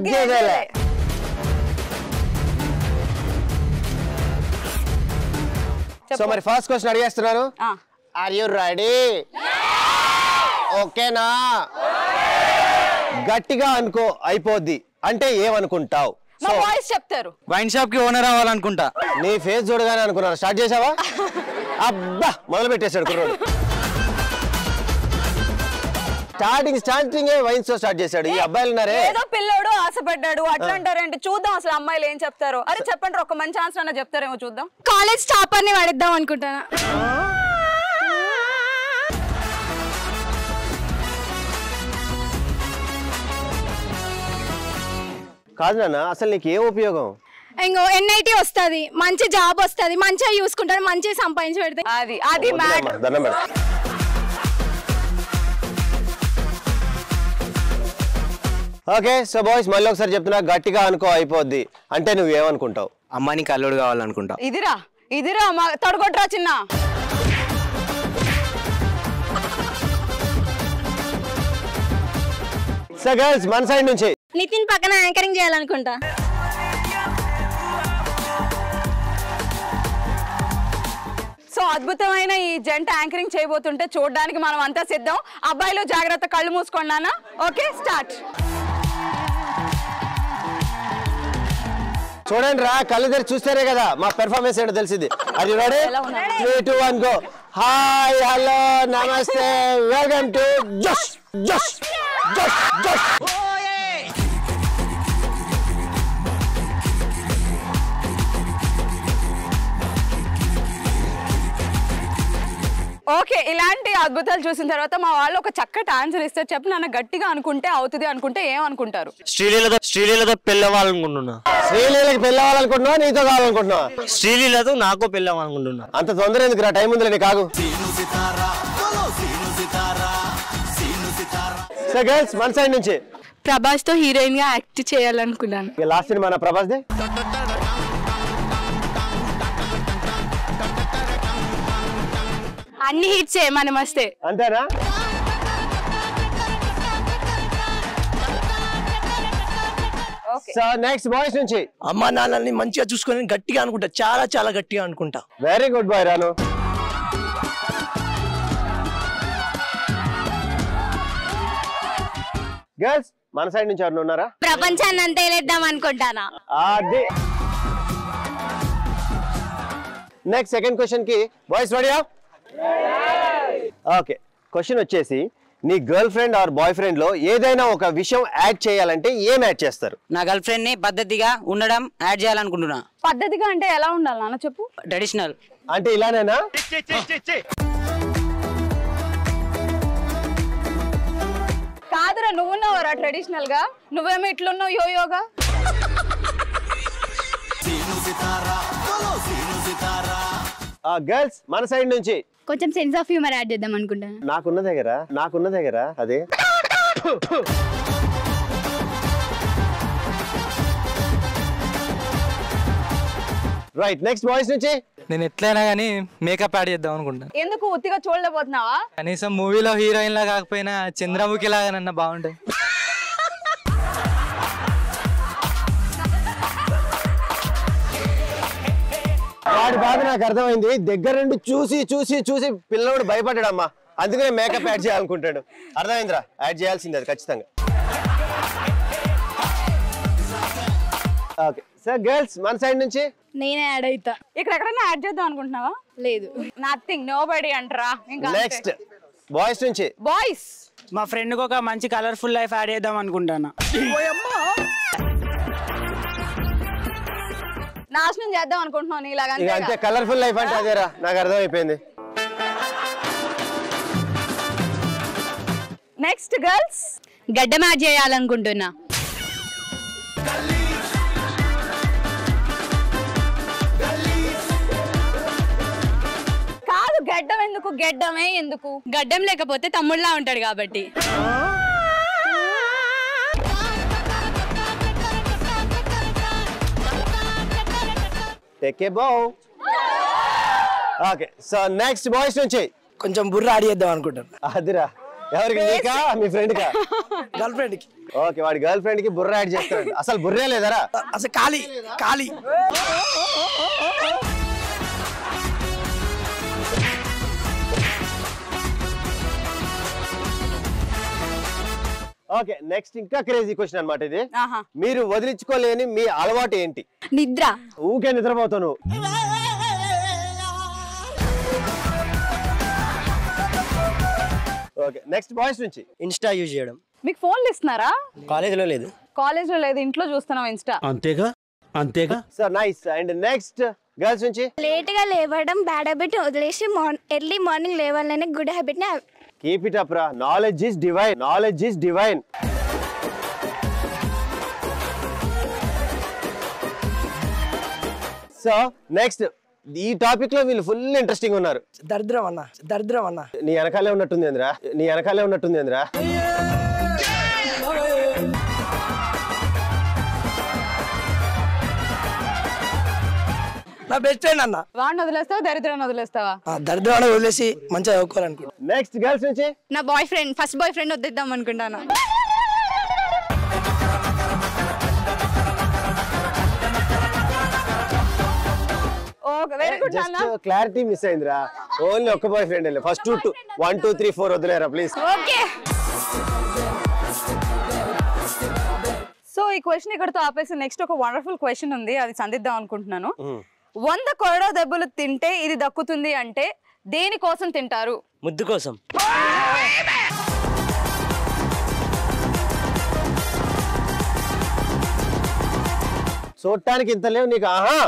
తగ్గేదేలే. సో మరి first question అడిగేస్తున్నాను. Are you ready? ఓకేనా? గట్టిగా అనుకో అయిపోద్ది అంటే ఏమనుకుంటావు? చెప్తారు. వైన్ షాప్ కి ఓనర్ అవ్వాలనుకుంటా. నీ ఫేస్ చూడగానే అనుకున్నాను. స్టార్ట్ చేసావా? అబ్బా మొదలు పెట్టేశాడు కుర్రోడు. స్టార్టింగ్ వైన్స్ తో స్టార్ట్ చేశాడు. ఈ అబ్బాయిలు ఉన్నారే, ఏదో పిల్లోడు ఆశపడ్డాడు అట్లా అంటారేంటి? చూద్దాం అసలు అమ్మాయిలు ఏం చెప్తారు. అరే చెప్పండి, ఒక మంచి ఆన్సర్ అన్న చెప్తారేమో చూద్దాం. కాలేజ్ టాపర్ ని పడిద్దాం అనుకుంటానా. కాదు నాన్న, అసలు నీకు ఏ ఉపయోగం? ఇంకో NIT వస్తుంది, మంచి జాబ్ వస్తుంది, మంచిగా చూసుకుంటాడు, మంచిగా సంపాదించి పెడితే అది మ్యాటర్. దండం పెడతా. ఓకే సో బాయ్స్ మళ్ళీ ఒకసారి చెప్తున్నా, గట్టిగా అనుకో అయిపోద్ది అంటే నువ్వేమనుకుంటావు? అమ్మాయిని కల్లుడు కావాలనుకుంటా. ఇదిరా తొడగొట్టరా చిన్న. సో గర్ల్స్ మన సైడ్ నుంచి నితిన్ పక్కన యాంకరింగ్ చేయాలనుకుంటా. సో అద్భుతమైన ఈ జంట యాంకరింగ్ చేయబోతుంటే చూడడానికి మనం అంతా సిద్ధం. అబ్బాయిలు జాగ్రత్త, కళ్ళు మూసుకోండి నాన్న. Okay start. చూడండి రా, కళ్ళు తెరిచి చూస్తేనే కదా మా పెర్ఫార్మెన్స్ ఏంటో తెలిసింది. అది రెడీ? 3, 2, 1 గో. హాయ్, హలో, నమస్తే, వెల్కమ్ టు జోష్ జోష్ జోష్ జోష్. ఓకే, ఇలాంటి అద్భుతాలు చూసిన తర్వాత మా వాళ్ళు ఒక చక్కటి ఆన్సర్ ఇస్తారు. చెప్పు నాన్న, గట్టిగా అనుకుంటే అవుతుంది అనుకుంటే ఏమనుకుంటారు? శ్రీలీలతో పెళ్ళవాలనుకుంటున్నా. శ్రీలీలకి పెళ్ళవాలనుకుంటున్నావా, నీతో కావాలనుకుంటున్నావా? శ్రీలీలతో నాకు పెళ్ళవాలనుకుంటున్నా. అంత తొందర ఎందుకు రా, టైం ఉందిలే నీకు, ఆగు. సో గర్ల్స్ మన సైడ్ నుంచి ప్రభాస్ తో హీరోయిన్ గా యాక్ట్ చేయాలనుకున్నాను. లాస్ట్ సినిమా నా ప్రభాస్ దే. అన్ని హిట్స్ మనం వస్తే అంతేనా? సో నెక్స్ట్ బాయ్స్ నుంచి అమ్మా నాన్నల్ని మంచిగా చూసుకొని గట్టిగా అనుకుంటా, చాలా చాలా గట్టిగా అనుకుంటా. వెరీ గుడ్ బాయ్ రాను. గర్ల్స్ మన సైడ్ నుంచి ఎవరు ఉన్నారా? ప్రపంచాన్ని అంతా వెళ్ళేద్దాం అనుకుంటానా. అది నెక్స్ట్ సెకండ్ క్వశ్చన్ కి బాయ్స్ రెడీయా? ఓకే, క్వశ్చన్ వచ్చేసి నీ girl friend or boy friend లో ఏదైనా ఒక విషయం యాడ్ చేయాలంటే ఏం యాడ్ చేస్తారు? నా గర్ల్ ఫ్రెండ్ ని పద్ధతిగా ఉండడం యాడ్ చేయాలనుకుంటున్నా. పద్ధతిగా అంటే ఎలా ఉండాలి నాన్న చెప్పు? ట్రెడిషనల్ అంటే ఇలానేనా? కాదురా, నువ్వున్నావురా ట్రెడిషనల్ గా, నువ్వేమో ఇట్లున్నావు యోయోగా. గర్ల్స్ మన సైడ్ నుంచి కొంచెం సెన్స్ ఆఫ్ హ్యూమర్ యాడ్ చేద్దాం అనుకుంటాను. నాకున్న దగ్గర అదే. రైట్, నెక్స్ట్ బాయ్స్ నుంచి నేను ఎట్లయినా కానీ మేకప్ యాడ్ చేద్దాం అనుకుంటా. ఎందుకు ఉత్తిగా చూడలేకపోతున్నావా? కనీసం మూవీలో హీరోయిన్ లా కాకపోయినా చంద్రముఖి లాగానన్నా బాగుంటాయి. వాడి బాధ నాకు అర్థమైంది. దగ్గర నుండి చూసి చూసి చూసి పిల్లవాడు భయపడ్డాడమ్మా, అందుకనే మేకప్ యాడ్ చేయాలనుకుంటాడు. అర్థమైందిరా, యాడ్ చేయాల్సింది అది ఖచ్చితంగా. ఓకే సార్, గర్ల్స్ మన సైడ్ నుంచి నేనే యాడ్ అవుతా. ఇక్కడ ఎక్కడైనా యాడ్ చేద్దాం అనుకుంటున్నావా? లేదు, నథింగ్, నోబడీ అంటారా. ఇంకా నెక్స్ట్ బాయ్స్ నుంచి బాయ్స్. మా ఫ్రెండ్ కి ఒక మంచి కలర్ఫుల్ లైఫ్ యాడ్ చేద్దాం అనుకుంటానా. నాశనం చేద్దాం అనుకుంటున్నాను ఇలాగా. అంతే, కలర్ఫుల్ లైఫ్ అంటే అదేరా, నాకు అర్థమైపోయింది. నెక్స్ట్ గర్ల్స్, గడ్డం యాడ్ చేయాలనుకుంటున్నా. కాదు, గడ్డం ఎందుకు? గడ్డమే ఎందుకు? గడ్డం లేకపోతే తమ్ముళ్ళ ఉంటాడు కాబట్టి. ఓకే, సో నెక్స్ట్ బాయ్స్ నుంచి కొంచెం బుర్ర యాడ్ చేద్దాం అనుకుంటాను. అదిరా, ఎవరికి నీకా మీ ఫ్రెండ్ కా గర్ల్ ఫ్రెండ్ కి. ఓకే వాడి గర్ల్ ఫ్రెండ్ కి బుర్ర యాడ్ చేస్తాడు. అసలు బుర్రే లేదరా? అసలు ఖాళీ ఖాళీ. ఓకే నెక్స్ట్ ఇంకా క్రేజీ క్వశ్చన్ అన్నమాట ఇది. ఆహా. మీరు వదిలించుకోలేని మీ అలవాటు ఏంటి? నిద్ర. ఊకే నిద్రపోతాను. ఓకే నెక్స్ట్ బాయ్స్ నుంచి. ఇన్స్టా యూజ్ చేయడం. మీకు ఫోన్లు ఇస్తున్నారా? కాలేజీలో లేదు. కాలేజ్ లో లేదు, ఇంట్లో చూస్తున్నాం ఇన్స్టా. అంతేగా అంతేగా. So nice. And next girls నుంచి. లేట్ గా లేవడం బ్యాడ్ హ్యాబిట్ వదిలేసి ఎర్లీ మార్నింగ్ లేవాలనే గుడ్ హ్యాబిట్ ని. కీప్ ఇట్ అప్ రా. Knowledge is divine. Knowledge is divine. So next ఈ టాపిక్ లో వీళ్ళు ఫుల్ ఇంట్రెస్టింగ్ ఉన్నారు. దరిద్రం అన్న, దరిద్రం అన్న. నీ వెనకాలే ఉన్నట్టుంది ఏంద్రా? నీ వెనకాలే ఉన్నట్టుంది ఏంద్రా? నా బెస్ట్ ఫ్రెండ్ అన్న. వాడిని వదిలేస్తావా దరిద్రాన్ని వదిలేస్తావా? దరిద్రం వదిలేసి మంచిగా చదువుకోవాలనుకుంటా. నెక్స్ట్ గర్ల్స్ నుంచి. నా boyfriend, first boyfriend వద్దిద్దాం అనుకుంటాను. ఓకే వెరీ గుడ్ నాన్న. జస్ట్ క్లారిటీ మిస్ అయిందిరా. ఓన్లీ ఒక్క బాయ్ ఫ్రెండ్ వెళ్ళి ఫస్ట్ 1 2 3 4 వదిలేరా ప్లీజ్. ఓకే. సో ఈ క్వశ్చన్ ఇక్కడతో ఆపేసి నెక్స్ట్ ఒక వండర్ఫుల్ క్వశ్చన్ ఉంది, అది సంధిద్దాం అనుకుంటున్నాను. 100 కొరడా దెబ్బలు తింటే ఇది దక్కుతుంది అంటే దేని కోసం తింటారు? ముద్దు కోసం. చూడటానికి ఇంత లేవు నీకు. ఆహా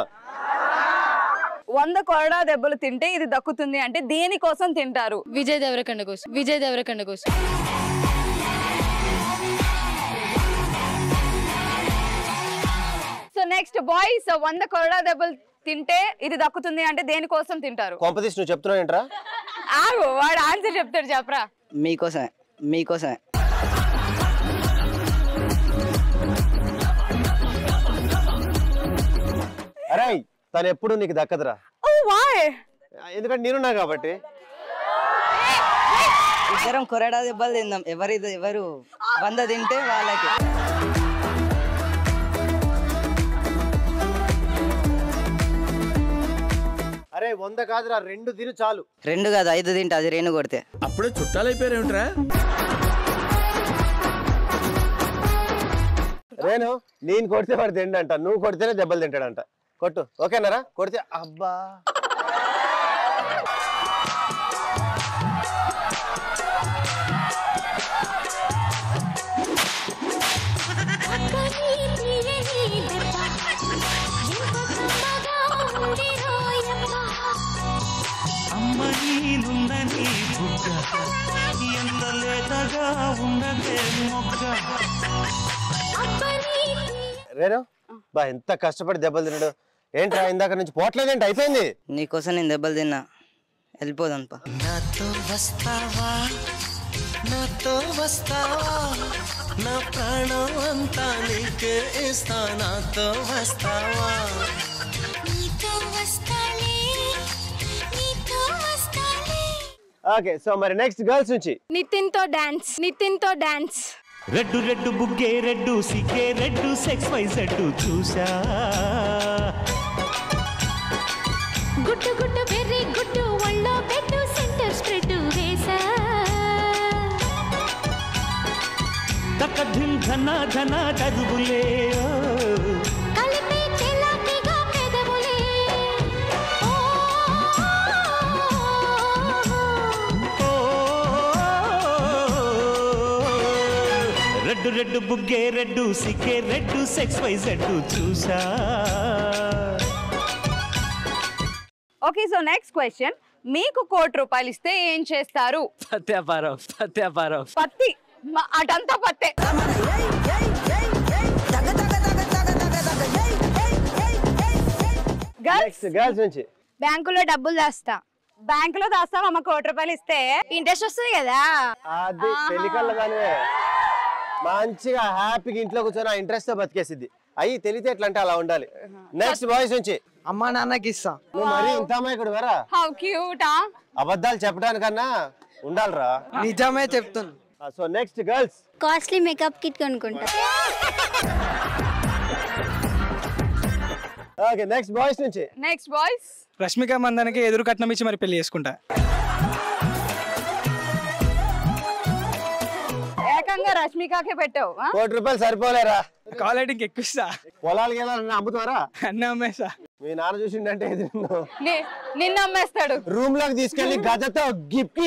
100 కొరడా దెబ్బలు తింటే ఇది దక్కుతుంది అంటే దేని కోసం తింటారు? విజయ్ దేవరకొండ కోసం. విజయ్ దేవరకొండ కోసం. సో నెక్స్ట్ బాయ్స్ 100 కొరడా దెబ్బలు తింటే ఇది దక్కుతుంది అంటే దేని కోసం తింటారు? కాంపిటీషన్ నువ్వు చెప్తున్నావు ఏంట్రా? ఆగు, వాడు ఆన్సర్ చెప్తాడు, చెప్పరా. మీకోసమే మీకోసమే. అరే తను ఎప్పుడు నీకు దక్కదురా. ఓ వై? ఎందుకంటే నేనున్నా కాబట్టి. ఇద్దరం కొరడా దెబ్బలు తిందాం. ఎవరు 100 తింటే వాళ్ళకి. అరే 100 కాదురా, 2 తిను చాలు. 2 కాదు 5 తింటే అది రేణు కొడితే. అప్పుడే చుట్టాలైపోయారేమిట్రా? రేను నేను కొడితే వాడు తిండంట, నువ్వు కొడితేనే దెబ్బలు తింటాడంట. కొట్టు ఓకేనారా? కొడితే అబ్బా. రేను బా ఎంత కష్టపడి దెబ్బలు తినడు ఏంట్రా? ఇందాక నుంచి పోట్లేదేంటి? అయిపోయింది. నీకోసం నేను దెబ్బలు తిన్నా. వెళ్ళిపోదాంపా. నాతో వస్తావా, నాతో వస్తావా, నా ప్రాణం అంతా నీకే ఇస్తా. నాతో వస్తావా, నీతో వస్తాలే, నీతో వస్తాలే. ఓకే సో మరి నెక్స్ట్ గర్ల్స్ నుంచి. నితిన్ తో డాన్స్. నితిన్ తో డాన్స్. రెడ్డు రెడ్డు బుగ్గే రెడ్డు సిగ్గే రెడ్డు సెక్స్ వై జెడ్డు చూసా. గుడ్డు గుడ్డు వెర్రి గుడ్డు ఒళ్ళో పెట్టు సెంటర్ స్ప్రెడ్ వేసా. తక్క ధిమ్ ధన ధన దరువులే. కలిపి తెల్లటిగా పెదవులే. రెడ్డు రెడ్డు బుగ్గే రెడ్డు సిగ్గే రెడ్డు సెక్స్ వై జెడ్డు చూసా. ఓకే సో నెక్స్ట్ క్వశ్చన్, మీకు ₹1 ఇస్తే ఏం చేస్తారు? పత్యాపారం. పత్తి. అటంతా పత్తే. గర్ల్స్ నుంచి. బ్యాంకులో డబ్బులు దాస్తా. బ్యాంకులో దాస్తావా? అమ్మ ₹1 ఇస్తే ఇంట్రెస్ట్ వస్తుంది కదా. అది పెళ్లికళ్ళ దానివే. మంచిగా హ్యాపీగా ఇంట్లో కూర్చొని ఆ ఇంట్రెస్ట్ తో బతికేసిద్ది. అయ్యి తెలితే ఎట్లా అంటే అలా ఉండాలి. నెక్స్ట్ బాయ్స్ నుంచి. అమ్మా నాన్నకి ఇస్తా. నువ్వు మరి ఇంత అమ్మాయికుడు వరా. How cute. అబద్ధాలు చెప్పడానికన్నా ఉండాలిరా. నిజమే చెప్తున్నా. So next girls. Costly makeup kit కొనుక్కుంటా. ఓకే నెక్స్ట్ బాయ్స్ నుంచి. Next boys. రష్మిక మందనకి ఎదురు కట్నం ఇచ్చి మరి పెళ్లి చేసుకుంటా. ఏకంగా రష్మికకే పెట్టావు. ₹1 సరిపోలేరా? కాలేజ్ ఎక్కువ ఇస్తా. పొలాలు అమ్ముతారా? అన్నీ అమ్మేస్తా. మీ నాన్న చూసిండంటే నిన్ను అమ్మేస్తాడు. రూమ్ లోకి తీసుకెళ్లి గజతో గిఫ్ట్